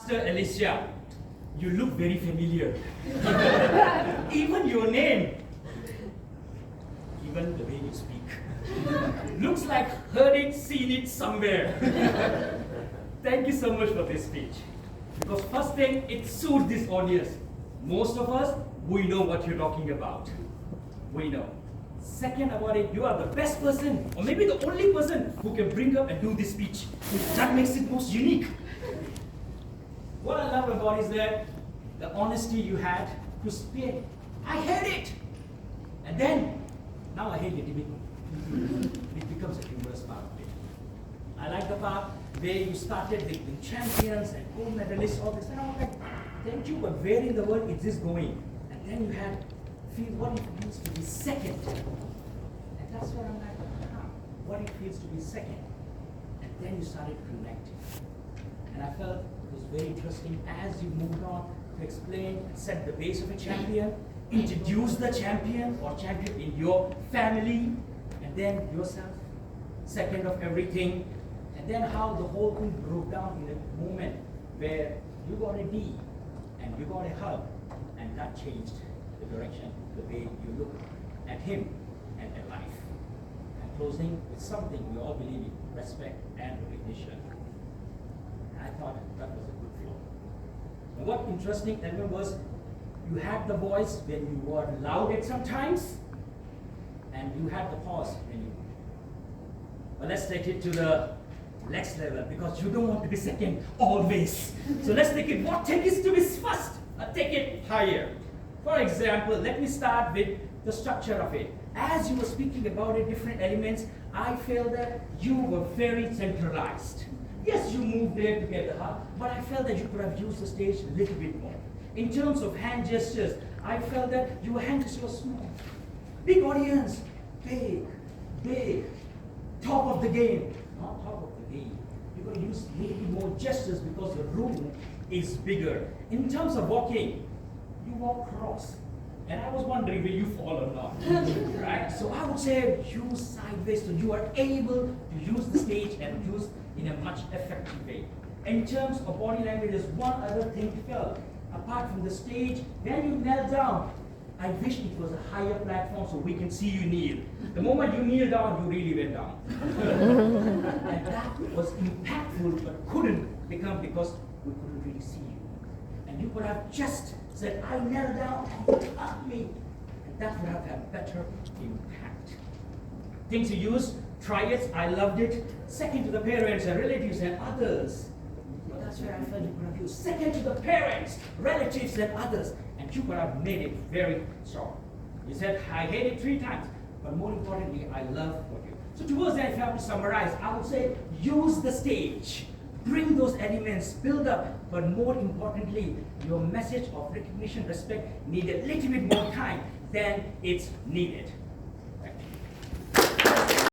Pastor Alicia, you look very familiar. Even your name, even the way you speak, looks like heard it, seen it somewhere. Thank you so much for this speech. Because first thing, it suits this audience. Most of us, we know what you're talking about. We know. Second about it, you are the best person, or maybe the only person who can bring up and do this speech. That makes it most unique. What I love about it is that the honesty you had to speak. I hate it. And then, now I hate it a bit. It becomes a humorous part of it. I like the part where you started with the champions and gold medalists, all this. And I was like, thank you, but where in the world is this going? And then you had feel what it means to be second. And that's what I'm like, what it feels to be second. And then you started connecting. And I felt it was very interesting as you moved on to explain and set the base of a champion, introduce the champion or champion in your family, and then yourself, second of everything, and then how the whole thing broke down in a moment where you got a D and you got a hug, and that changed the direction, the way you look at him and at life. And closing with something we all believe in, respect and recognition. And I thought that was a good flow. And what interesting element was, you had the voice when you were loud at some times, and you had the pause when you. But let's take it to the next level, because you don't want to be second always. So let's take it. What take is to be first? Take it higher. For example, let me start with the structure of it. As you were speaking about it, different elements, I felt that you were very centralized. Yes, you moved there to get the hug, but I felt that you could have used the stage a little bit more. In terms of hand gestures, I felt that your hand gestures were small. Big audience, big, top of the game. Not top of the game. You're going to use maybe more gestures because the room is bigger. In terms of walking, you walk cross. And I was wondering, will you fall or not? Right? So I would say use sideways so you are able to use the stage and use in a much effective way. In terms of body language, there's one other thing to felt. Apart from the stage, when you knelt down, I wish it was a higher platform so we can see you kneel. The moment you kneel down, you really went down. And that was impactful, but couldn't become because we couldn't really see you. And you could have just said, I knelt down and you hugged me. And that would have had better impact. Things you use, try it, I loved it. Second to the parents and relatives and others. Well, that's where I felt you could have used. Second to the parents, relatives and others. And you could have made it very strong. You said, I hate it 3 times. But more importantly, I love what you. So towards that, if I have to summarize, I would say, use the stage. Bring those elements, build up, but more importantly, your message of recognition, respect, need a little bit more time than it's needed.